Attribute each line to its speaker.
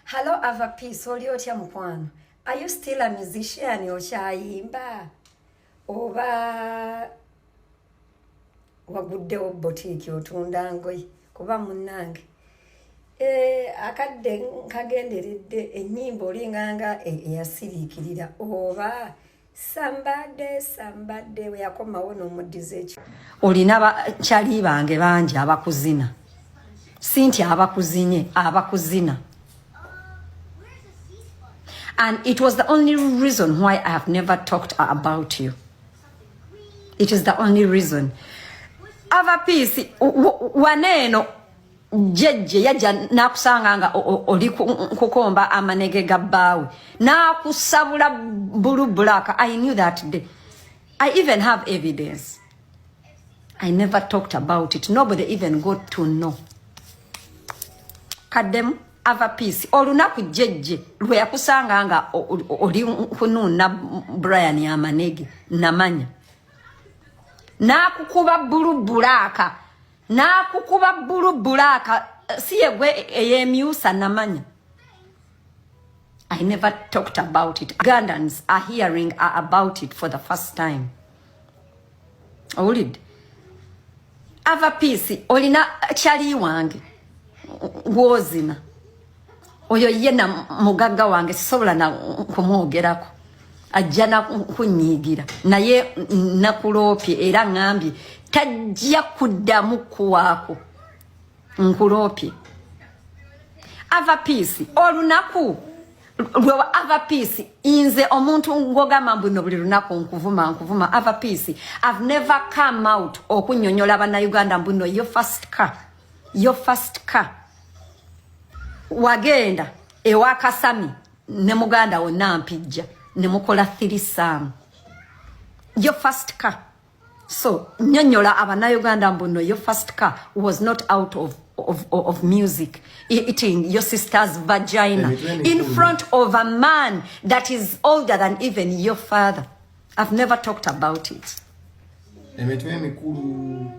Speaker 1: Hello, Ava Peace. Oli otya mukwano? Are you still a musician okyayimba? Oba waguddewo boutique otunda ngoye kuba munnange? Akadde nkagenderedde ennyimba olinganga eyasiriikirira oba sambadde we yakomawo n'omuddiza ekyo. Olina bakyali bange bangi abakuzina. Sinti abakuzina. And it was the only reason why I have never talked about you. It is the only reason. Ava Peace, waneno jeje yaja nakusanga nga oli kukomba amanege gabawe. Nakusabula bulu black. I knew that day. I even have evidence. I never talked about it. Nobody even got to know. Kadem Ava Peace olunaku jeje lwe yakusanga nga oli kununa Brian yamanege namanya nakukuba bulu bulaka siye gwe eyemyusa namanya. I never talked about it. Ugandans are hearing about it for the first time. Olid Ava Peace olina chali wange wozina oyo yena mugaga wange sisobola na kumwogerako ajja kunyigira naye nakulopye era ngambye tajja kuddamu kuwaako nkulopye. Ava Peace olunaku lwe Ava Peace inze omuntu ngogamba mbuno buli lunaku nkuvuma Ava Peace I've never come out okunyonyola bana Uganda mbuno your first car wagenda ewakasami ne muganda wonna mpijja ne mukola 3 sam your first car. So nyonyola abana Uganda mbuno your first car was not out of music eating your sister's vagina in front of a man that is older than even your father. I've never talked about it.
Speaker 2: Emetwe emikulu